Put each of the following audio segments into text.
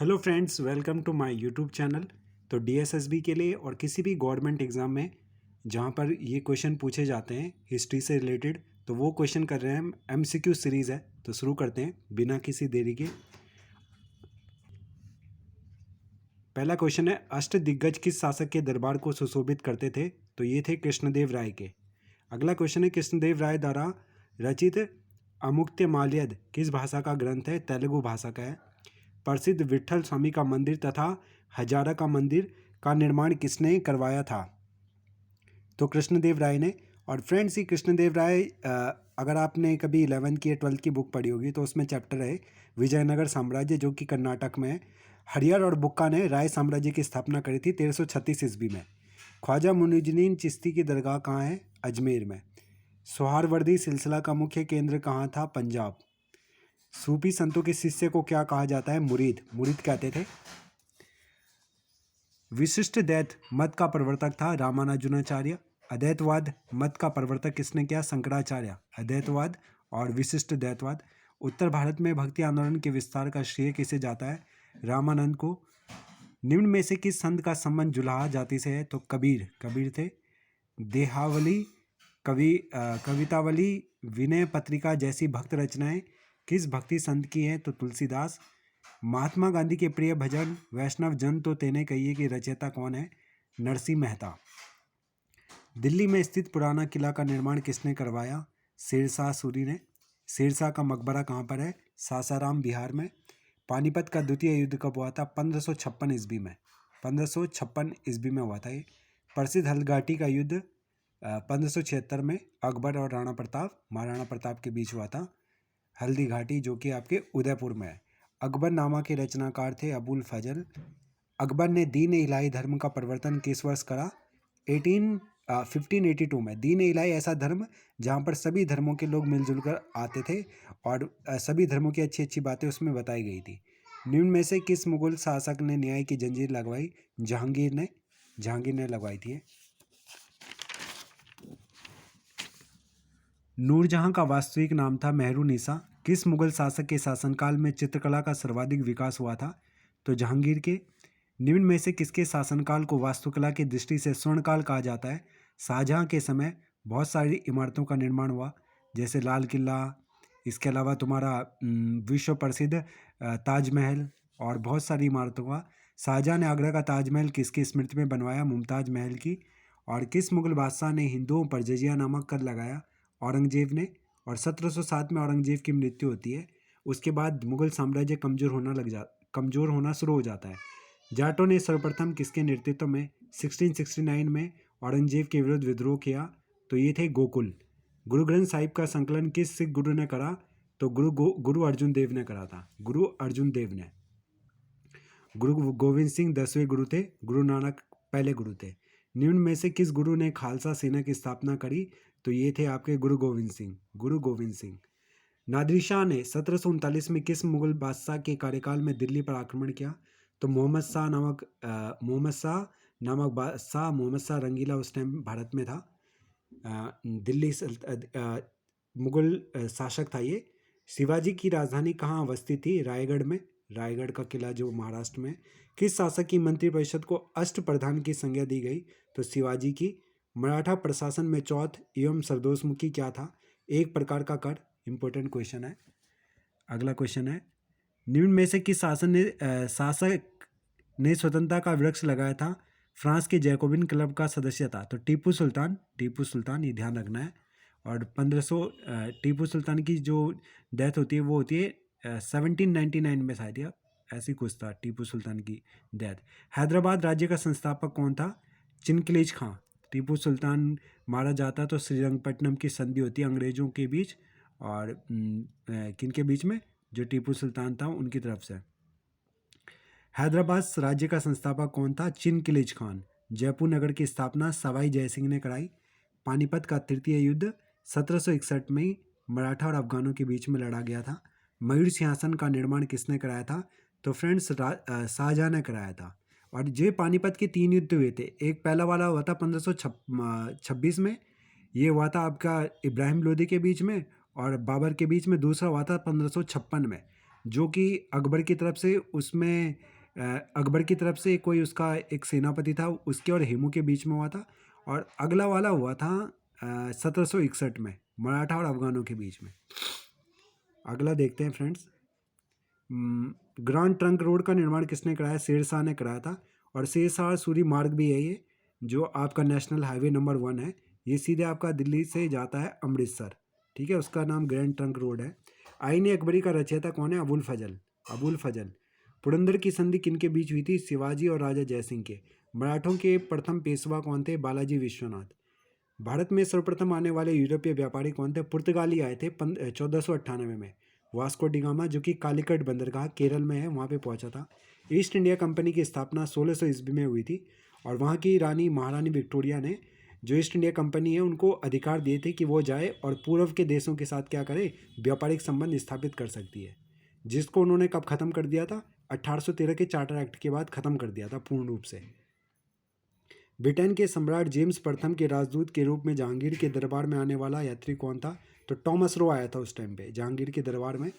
Hello friends, welcome to my YouTube channel. तो DSSB के लिए और किसी भी गवर्नमेंट एग्ज़ाम में जहाँ पर ये क्वेश्चन पूछे जाते हैं हिस्ट्री से रिलेटेड, तो वो क्वेश्चन कर रहे हैं हम। एमसीक्यू सीरीज़ है, तो शुरू करते हैं बिना किसी देरी के। पहला क्वेश्चन है, अष्टदिग्गज किस शासक के दरबार को सुशोभित करते थे? तो ये थे कृष्णदेव राय के। अगला क्वेश्चन है, कृष्णदेव राय द्वारा रचित अमुक्तमाल्यद किस भाषा का ग्रंथ है? तेलुगु भाषा का है। प्रसिद्ध विट्ठल स्वामी का मंदिर तथा हजारा का मंदिर का निर्माण किसने करवाया था? तो कृष्णदेव राय ने। और फ्रेंड्स, ये कृष्णदेव राय, अगर आपने कभी 11th की या 12th की बुक पढ़ी होगी तो उसमें चैप्टर है विजयनगर साम्राज्य, जो कि कर्नाटक में है। हरियर और बुक्का ने राय साम्राज्य की स्थापना करी थी 1336 ईस्वी में। ख्वाजा मुइनुद्दीन चिश्ती की दरगाह कहाँ है? अजमेर में। सोहरावर्दी सिलसिला का मुख्य केंद्र कहाँ था? पंजाब। सूफी संतों के शिष्य को क्या कहा जाता है? मुरीद। मुरीद कहते थे। विशिष्ट द्वैत मत का प्रवर्तक था रामानुजाचार्य। अद्वैतवाद मत का प्रवर्तक किसने किया? शंकराचार्य। अद्वैतवाद और विशिष्ट द्वैतवाद। उत्तर भारत में भक्ति आंदोलन के विस्तार का श्रेय किसे जाता है? रामानंद को। निम्न में से किस संत का संबंध जुलाहा जाति से है? तो कबीर। कबीर थे। देहावली, कवितावली, विनय पत्रिका जैसी भक्त रचनाएं किस भक्ति संत की हैं? तो तुलसीदास। महात्मा गांधी के प्रिय भजन वैष्णव जन तो तेने कहिए की रचयिता कौन है? नरसिंह मेहता। दिल्ली में स्थित पुराना किला का निर्माण किसने करवाया? शेरशाह सूरी ने। शेरशाह का मकबरा कहाँ पर है? सासाराम, बिहार में। पानीपत का द्वितीय युद्ध कब हुआ था? 1556 ईस्वी में। 1556 ईस्वी में हुआ था ये। प्रसिद्ध हल्दघाटी का युद्ध 1576 में अकबर और राणा प्रताप, महाराणा प्रताप के बीच हुआ था। हल्दी घाटी, जो कि आपके उदयपुर में है। अकबरनामा के रचनाकार थे अबुल फजल। अकबर ने दीन इलाही धर्म का प्रवर्तन किस वर्ष करा? 1582 में। दीन इलाही ऐसा धर्म जहाँ पर सभी धर्मों के लोग मिलजुल कर आते थे और सभी धर्मों की अच्छी अच्छी बातें उसमें बताई गई थी। निम्न में से किस मुगल शासक ने न्याय की जंजीर लगवाई? जहांगीर ने। जहांगीर ने लगवाई थी। नूरजहां का वास्तविक नाम था मेहरुन्निसा। किस मुगल शासक के शासनकाल में चित्रकला का सर्वाधिक विकास हुआ था? तो जहांगीर के। निम्न में से किसके शासनकाल को वास्तुकला की दृष्टि से स्वर्णकाल कहा जाता है? शाहजहां के समय बहुत सारी इमारतों का निर्माण हुआ, जैसे लाल किला, इसके अलावा तुम्हारा विश्व प्रसिद्ध ताजमहल और बहुत सारी इमारतों का। शाहजहां ने आगरा का ताजमहल किसकी स्मृति में बनवाया? मुमताज महल की। और किस मुगल बादशाह ने हिंदुओं पर जजिया नामक कर लगाया? औरंगजेब ने। और 1707 में औरंगजेब की मृत्यु होती है। उसके बाद मुगल साम्राज्य कमज़ोर होना शुरू हो जाता है। जाटों ने सर्वप्रथम किसके नेतृत्व में 1669 में औरंगजेब के विरुद्ध विद्रोह किया? तो ये थे गोकुल। गुरु ग्रंथ साहिब का संकलन किस सिख गुरु ने करा? तो गुरु अर्जुन देव ने करा था। गुरु अर्जुन देव ने। गुरु गोविंद सिंह 10वें गुरु थे। गुरु नानक पहले गुरु थे। निम्न में से किस गुरु ने खालसा सेना की स्थापना करी? तो ये थे आपके गुरु गोविंद सिंह। गुरु गोविंद सिंह। नादिर शाह ने 1739 में किस मुगल बादशाह के कार्यकाल में दिल्ली पर आक्रमण किया? तो मोहम्मद शाह नामक बादशाह, मोहम्मद शाह रंगीला उस टाइम भारत में था। दिल्ली मुगल शासक था ये। शिवाजी की राजधानी कहाँ अवस्थित थी? रायगढ़ में। रायगढ़ का किला जो महाराष्ट्र में। किस शासक की मंत्रिपरिषद को अष्टप्रधान की संज्ञा दी गई? तो शिवाजी की। मराठा प्रशासन में चौथ एवं सरदोषमुखी क्या था? एक प्रकार का कर। इंपॉर्टेंट क्वेश्चन है। अगला क्वेश्चन है, निम्न में से किस शासक ने स्वतंत्रता का वृक्ष लगाया था? फ्रांस के जैकोबिन क्लब का सदस्य था। तो टीपू सुल्तान। टीपू सुल्तान, ये ध्यान रखना है। और 1500 टीपू सुल्तान की जो डेथ होती है वो होती है 1799 में शायद, या ऐसी कुछ था टीपू सुल्तान की डेथ। हैदराबाद राज्य का संस्थापक कौन था? चिनकलेज खां। टीपू सुल्तान मारा जाता तो श्रीरंगपट्टनम की संधि होती है अंग्रेजों के बीच और किनके बीच में? जो टीपू सुल्तान था उनकी तरफ से। हैदराबाद राज्य का संस्थापक कौन था? चिनकलेज खान। जयपुर नगर की स्थापना सवाई जयसिंह ने कराई। पानीपत का तृतीय युद्ध 1761 में मराठा और अफगानों के बीच में लड़ा गया था। मयूर सिंहासन का निर्माण किसने कराया था? तो फ्रेंड्स, शाहजहां ने कराया था। और ये पानीपत के 3 युद्ध हुए थे। एक पहला वाला हुआ था 1526 में, ये हुआ था आपका इब्राहिम लोदी के बीच में और बाबर के बीच में। दूसरा हुआ था 1556 में। जो कि अकबर की तरफ से उसमें अकबर की तरफ से कोई उसका एक सेनापति था, उसके और हेमू के बीच में हुआ था। और अगला वाला हुआ था 1761 में मराठा और अफगानों के बीच में। अगला देखते हैं फ्रेंड्स। ग्रांड ट्रंक रोड का निर्माण किसने कराया? शेरशाह ने कराया था। और शेरशाह सूरी मार्ग भी है ये, जो आपका नेशनल हाईवे नंबर 1 है। ये सीधे आपका दिल्ली से जाता है अमृतसर, ठीक है। उसका नाम ग्रैंड ट्रंक रोड है। आईने अकबरी का रचयिता कौन है? अबुल फजल। अबुल फजल। पुरंदर की संधि किन के बीच हुई थी? शिवाजी और राजा जयसिंह के। मराठों के प्रथम पेशवा कौन थे? बालाजी विश्वनाथ। भारत में सर्वप्रथम आने वाले यूरोपीय व्यापारी कौन थे? पुर्तगाली आए थे 1498 में। वास्को डिगामा, जो कि कालीकट बंदरगाह केरल में है, वहाँ पे पहुँचा था। ईस्ट इंडिया कंपनी की स्थापना 1600 ईस्वी में हुई थी। और वहाँ की रानी महारानी विक्टोरिया ने जो ईस्ट इंडिया कंपनी है उनको अधिकार दिए थे कि वो जाए और पूर्व के देशों के साथ क्या करे? व्यापारिक संबंध स्थापित कर सकती है। जिसको उन्होंने कब ख़त्म कर दिया था? 1813 के चार्टर एक्ट के बाद ख़त्म कर दिया था पूर्ण रूप से। ब्रिटेन के सम्राट जेम्स प्रथम के राजदूत के रूप में जहांगीर के दरबार में आने वाला यात्री कौन था? तो टॉमस रो आया था उस टाइम पे जहांगीर के दरबार में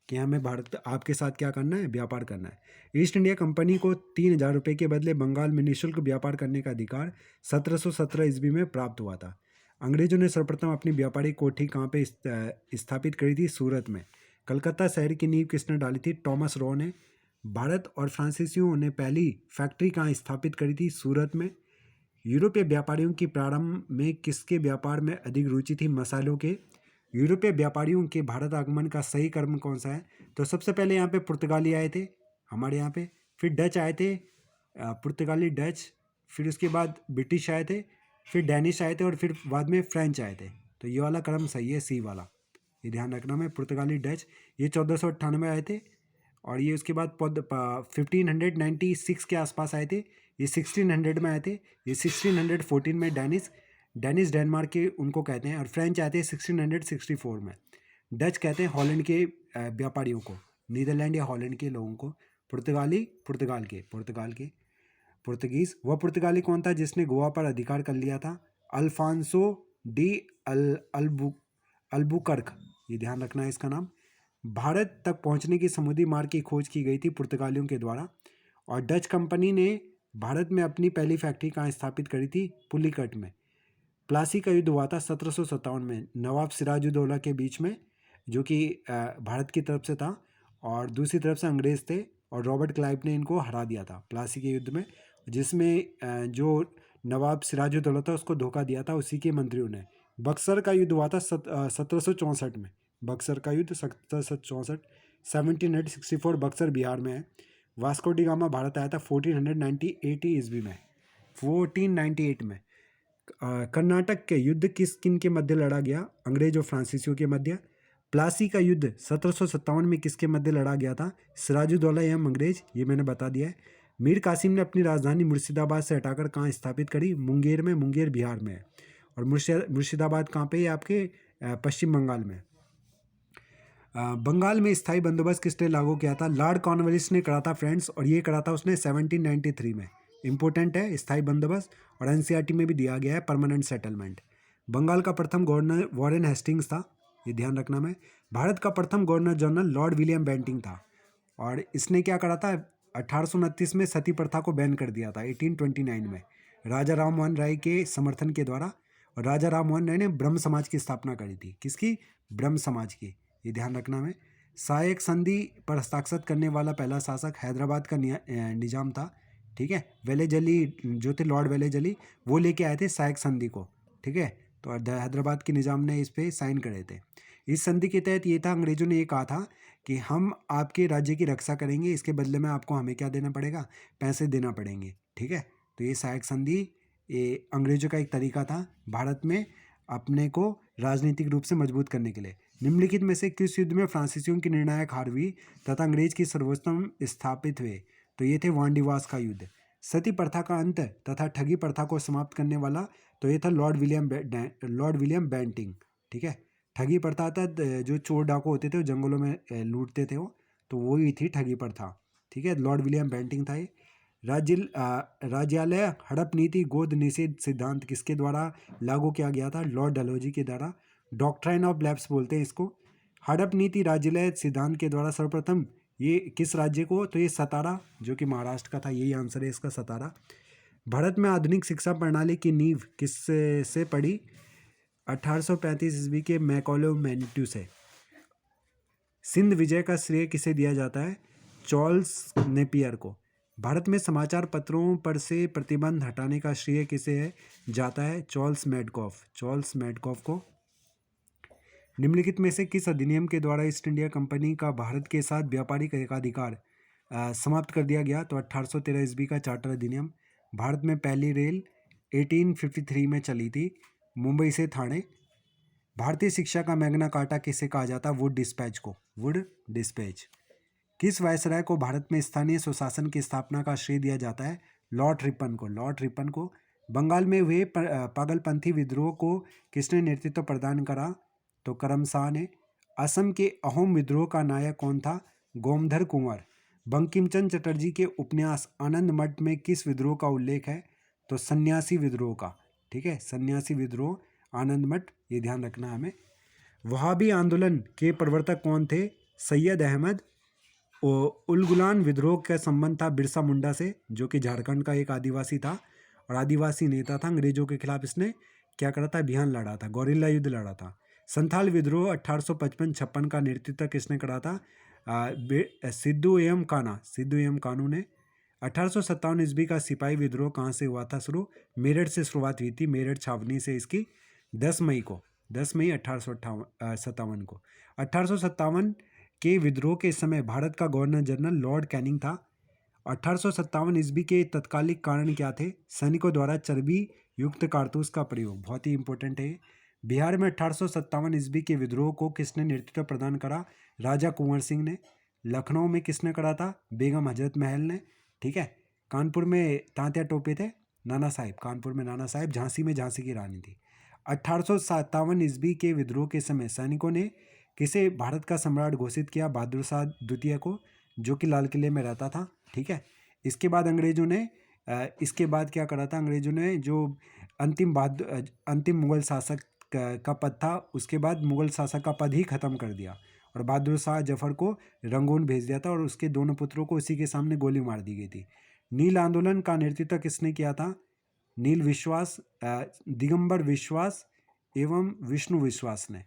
कि हमें भारत आपके साथ क्या करना है? व्यापार करना है। ईस्ट इंडिया कंपनी को 3000 रुपये के बदले बंगाल में निःशुल्क व्यापार करने का अधिकार 1717 ईस्वी में प्राप्त हुआ था। अंग्रेजों ने सर्वप्रथम अपनी व्यापारिक कोठी कहाँ पे स्थापित करी थी? सूरत में। कलकत्ता शहर की नींव किसने डाली थी? टॉमस रो ने। भारत और फ्रांसीसियों ने पहली फैक्ट्री कहाँ स्थापित करी थी? सूरत में। यूरोपीय व्यापारियों की प्रारंभ में किसके व्यापार में अधिक रुचि थी? मसालों के। यूरोपीय व्यापारियों के भारत आगमन का सही क्रम कौन सा है? तो सबसे पहले यहाँ पे पुर्तगाली आए थे हमारे यहाँ पे, फिर डच आए थे, पुर्तगाली डच, फिर उसके बाद ब्रिटिश आए थे, फिर डैनिश आए थे और फिर बाद में फ्रेंच आए थे। तो ये वाला क्रम सही है, सी वाला, ये ध्यान रखना में। पुर्तगाली डच ये 1498 आए थे और ये उसके बाद 1596 के आसपास आए थे। ये 1600 में आए थे। ये 1614 में डेनिस डेनमार्क के उनको कहते हैं। और फ्रेंच आते हैं 1664 में। डच कहते हैं हॉलैंड के व्यापारियों को, नीदरलैंड या हॉलैंड के लोगों को। पुर्तगाली पुर्तगाल के पुर्तगीज। वह पुर्तगाली कौन था जिसने गोवा पर अधिकार कर लिया था? अल्फांसो डी अल्बुकर्क, ये ध्यान रखना है इसका नाम। भारत तक पहुंचने की समुद्री मार्ग की खोज की गई थी पुर्तगालियों के द्वारा। और डच कंपनी ने भारत में अपनी पहली फैक्ट्री कहाँ स्थापित करी थी? पुलिकट में। प्लासी का युद्ध हुआ था 1757 में नवाब सिराजुद्दौला के बीच में, जो कि भारत की तरफ से था और दूसरी तरफ से अंग्रेज थे। और रॉबर्ट क्लाइव ने इनको हरा दिया था प्लासी के युद्ध में, जिसमें जो नवाब सिराजुद्दौला था उसको धोखा दिया था उसी के मंत्रियों ने। बक्सर का युद्ध हुआ था 1764 में। बक्सर का युद्ध 1764, 1764, बक्सर बिहार में है। वास्को डी गामा भारत आया था 1498 ईस्वी में, 1498 में। कर्नाटक के युद्ध किन के मध्य लड़ा गया? अंग्रेज और फ्रांसीसियों के मध्य। प्लासी का युद्ध 1757 में किसके मध्य लड़ा गया था? सिराजुद्दौला एवं अंग्रेज, ये मैंने बता दिया है। मीर कासिम ने अपनी राजधानी मुर्शिदाबाद से हटाकर कहाँ स्थापित करी? मुंगेर में। मुंगेर बिहार में है। और मुर्शिदाबाद कहाँ पे है? आपके पश्चिम बंगाल में। बंगाल में स्थायी बंदोबस्त किसने लागू किया था? लॉर्ड कॉर्नवालिस ने करा था फ्रेंड्स, और ये करा था उसने 1793 में। इंपॉर्टेंट है स्थायी बंदोबस्त, और एनसीईआरटी में भी दिया गया है परमानेंट सेटलमेंट। बंगाल का प्रथम गवर्नर वॉरेन हेस्टिंग्स था, ये ध्यान रखना में। भारत का प्रथम governor general Lord William Bentinck था, और इसने क्या करा था? 1829 में सती प्रथा को बैन कर दिया था 1829 में, राजा राम मोहन राय के समर्थन के द्वारा। और राजा राम मोहन राय ने ब्रह्म समाज की स्थापना करी थी। किसकी? ब्रह्म समाज की, ये ध्यान रखना में। सहायक संधि पर हस्ताक्षर करने वाला पहला शासक हैदराबाद का निजाम था, ठीक है। वेलेजली जो थे, लॉर्ड वेलेजली, वो लेके आए थे सहायक संधि को, ठीक है। तो हैदराबाद के निजाम ने इस पर साइन करे थे। इस संधि के तहत ये था, अंग्रेजों ने ये कहा था कि हम आपके राज्य की रक्षा करेंगे, इसके बदले में आपको हमें क्या देना पड़ेगा? पैसे देना पड़ेंगे, ठीक है। तो ये सहायक संधि ये अंग्रेजों का एक तरीका था भारत में अपने को राजनीतिक रूप से मजबूत करने के लिए। निम्नलिखित में से किस युद्ध में फ्रांसीसियों की निर्णायक हार हुई तथा अंग्रेज की सर्वोत्तम स्थापित हुए? तो ये थे वांडीवास का युद्ध। सती प्रथा का अंत तथा ठगी प्रथा को समाप्त करने वाला, तो ये था लॉर्ड विलियम बेंटिंग, ठीक है। ठगी प्रथा था, जो चोर डाकू होते थे वो जंगलों में लूटते थे वो, तो वही थी ठगी प्रथा, ठीक है। लॉर्ड विलियम बेंटिंग था ये। राज्यालय हड़प नीति गोद निषेध सिद्धांत किसके द्वारा लागू किया गया था? लॉर्ड डलहौजी के द्वारा। डॉक्ट्राइन ऑफ लैप्स बोलते हैं इसको। हड़प नीति राज्यलय सिद्धांत के द्वारा सर्वप्रथम ये किस राज्य को, तो ये सतारा जो कि महाराष्ट्र का था, यही आंसर है इसका, सतारा। भारत में आधुनिक शिक्षा प्रणाली की नींव किस से पड़ी, 1835 ईस्वी के मैकॉले मैन्यू से। सिंध विजय का श्रेय किसे दिया जाता है, चार्ल्स नेपियर को। भारत में समाचार पत्रों पर से प्रतिबंध हटाने का श्रेय किसे है जाता है, चार्ल्स मैडकॉफ को। निम्नलिखित में से किस अधिनियम के द्वारा ईस्ट इंडिया कंपनी का भारत के साथ व्यापारिक एकाधिकार समाप्त कर दिया गया, तो 1813 ईस्वी का चार्टर अधिनियम। भारत में पहली रेल 1853 में चली थी, मुंबई से ठाणे। भारतीय शिक्षा का मैग्ना कार्टा किसे कहा जाता है, वुड डिस्पैच। किस वायसराय को भारत में स्थानीय स्वशासन की स्थापना का श्रेय दिया जाता है, लॉर्ड रिपन को। बंगाल में हुए पागलपंथी विद्रोह को किसने नेतृत्व प्रदान करा, तो करम शाह ने। असम के अहोम विद्रोह का नायक कौन था, गोमधर कुंवर। बंकिम चंद्र चटर्जी के उपन्यास आनंद मठ में किस विद्रोह का उल्लेख है, तो सन्यासी विद्रोह का। ठीक है, सन्यासी विद्रोह, आनंद मठ, ये ध्यान रखना हमें। वहाबी आंदोलन के प्रवर्तक कौन थे, सैयद अहमद। उलगुलान विद्रोह का संबंध था बिरसा मुंडा से, जो कि झारखंड का एक आदिवासी था और आदिवासी नेता था। अंग्रेजों के खिलाफ इसने क्या करा था, अभियान लड़ा था, गौरिल्ला युद्ध लड़ा था। संथाल विद्रोह 1855-56 का नेतृत्व किसने करा था, सिद्धू एम कानू ने। 1857 ईस्वी का सिपाही विद्रोह कहाँ से हुआ था शुरू, मेरठ से शुरुआत हुई थी, मेरठ छावनी से इसकी, 10 मई 1857 को। 1857 के विद्रोह के समय भारत का गवर्नर जनरल लॉर्ड कैनिंग था। 1857 ईस्वी के तत्कालिक कारण क्या थे, सैनिकों द्वारा चर्बी युक्त कारतूस का प्रयोग, बहुत ही इंपॉर्टेंट है। बिहार में 1857 ईस्वी के विद्रोह को किसने नेतृत्व प्रदान करा, राजा कुंवर सिंह ने। लखनऊ में किसने करा था, बेगम हजरत महल ने। ठीक है, कानपुर में तांत्या टोपे थे, नाना साहिब, कानपुर में नाना साहिब। झांसी में झांसी की रानी थी। 1857 ईस्वी के विद्रोह के समय सैनिकों ने किसे भारत का सम्राट घोषित किया, बहादुर शाह द्वितीय को, जो कि लाल किले में रहता था। ठीक है, इसके बाद अंग्रेजों ने इसके बाद क्या करा था, अंग्रेजों ने जो अंतिम मुगल शासक का पद था, उसके बाद मुगल शासक का पद ही खत्म कर दिया और बहादुर शाह जफर को रंगून भेज दिया था और उसके दोनों पुत्रों को उसी के सामने गोली मार दी गई थी। नील आंदोलन का नेतृत्व किसने किया था, दिगंबर विश्वास एवं विष्णु विश्वास ने।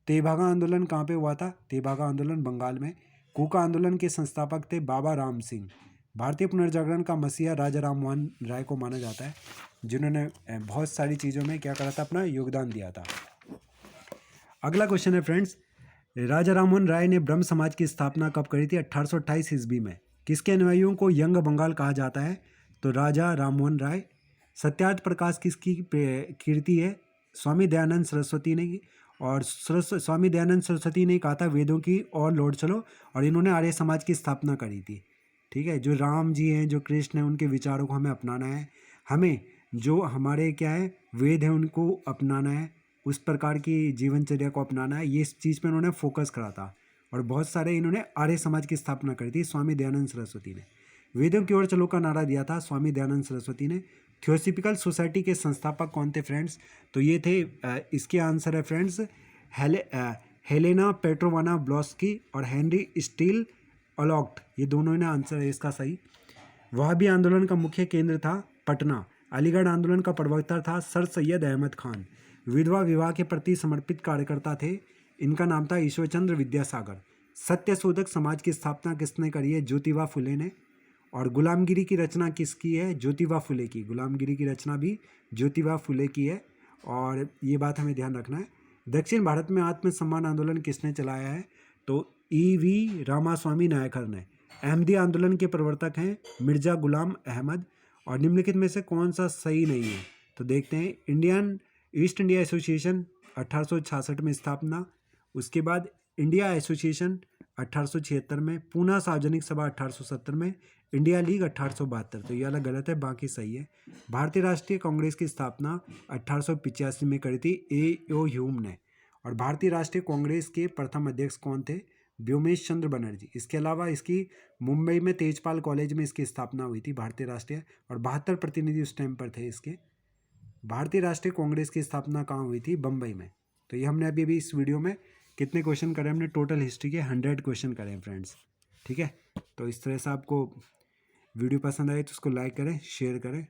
तेभागा आंदोलन कहाँ पे हुआ था, तेभागा आंदोलन बंगाल में। कूका आंदोलन के संस्थापक थे बाबा राम सिंह। भारतीय पुनर्जागरण का मसीहा राजा राममोहन राय को माना जाता है, जिन्होंने बहुत सारी चीज़ों में क्या करा था, अपना योगदान दिया था। अगला क्वेश्चन है फ्रेंड्स, राजा राममोहन राय ने ब्रह्म समाज की स्थापना कब करी थी, 1828 ईस्वी में। किसके अनुयायियों को यंग बंगाल कहा जाता है, तो राजा राममोहन राय। सत्यार्थ प्रकाश किसकी कीर्ति है, स्वामी दयानंद सरस्वती ने। और स्वामी दयानंद सरस्वती ने कहा था वेदों की और लौट चलो, और इन्होंने आर्य समाज की स्थापना करी थी। ठीक है, जो राम जी हैं, जो कृष्ण हैं, उनके विचारों को हमें अपनाना है। हमें जो हमारे क्या है वेद हैं उनको अपनाना है, उस प्रकार की जीवनचर्या को अपनाना है। ये इस चीज़ पे उन्होंने फोकस करा था और बहुत सारे इन्होंने आर्य समाज की स्थापना करी थी स्वामी दयानंद सरस्वती ने। वेदों की ओर चलो का नारा दिया था स्वामी दयानंद सरस्वती ने। थियोसॉफिकल सोसाइटी के संस्थापक कौन थे फ्रेंड्स, तो ये थे इसके आंसर है फ्रेंड्स हेलेना पेट्रोवाना ब्लॉस्की और हेनरी स्टील अलॉक्ट, ये दोनों ने आंसर है इसका सही। वहाबी आंदोलन का मुख्य केंद्र था पटना। अलीगढ़ आंदोलन का प्रवक्ता था सर सैयद अहमद खान। विधवा विवाह के प्रति समर्पित कार्यकर्ता थे, इनका नाम था ईश्वरचंद्र विद्यासागर। सत्यशोधक समाज की स्थापना किसने करी है, ज्योतिबा फुले ने। और गुलामगिरी की रचना किसकी है, ज्योतिबा फुले की। गुलामगिरी की रचना भी ज्योतिबा फुले की है और ये बात हमें ध्यान रखना है। दक्षिण भारत में आत्मसम्मान आंदोलन किसने चलाया है, तो E.V. रामास्वामी नायकर ने। अहमदी आंदोलन के प्रवर्तक हैं मिर्जा गुलाम अहमद। और निम्नलिखित में से कौन सा सही नहीं है, तो देखते हैं। इंडियन ईस्ट इंडिया एसोसिएशन 1866 में स्थापना, उसके बाद इंडिया एसोसिएशन 1876 में, पूना सार्वजनिक सभा 1870 में, इंडिया लीग 1872। तो ये वाला गलत है, बाकी सही है। भारतीय राष्ट्रीय कांग्रेस की स्थापना 1885 में करी थी A.O. ह्यूम ने। और भारतीय राष्ट्रीय कांग्रेस के प्रथम अध्यक्ष कौन थे, व्योमेश चंद्र बनर्जी। इसके अलावा इसकी मुंबई में तेजपाल कॉलेज में इसकी स्थापना हुई थी भारतीय राष्ट्रीय, और 72 प्रतिनिधि उस टाइम पर थे इसके। भारतीय राष्ट्रीय कांग्रेस की स्थापना कहाँ हुई थी, बम्बई में। तो ये हमने अभी अभी इस वीडियो में कितने क्वेश्चन करे, हमने टोटल हिस्ट्री के 100 क्वेश्चन करे हैं फ्रेंड्स। ठीक है, तो इस तरह से आपको वीडियो पसंद आए तो उसको लाइक करें, शेयर करें।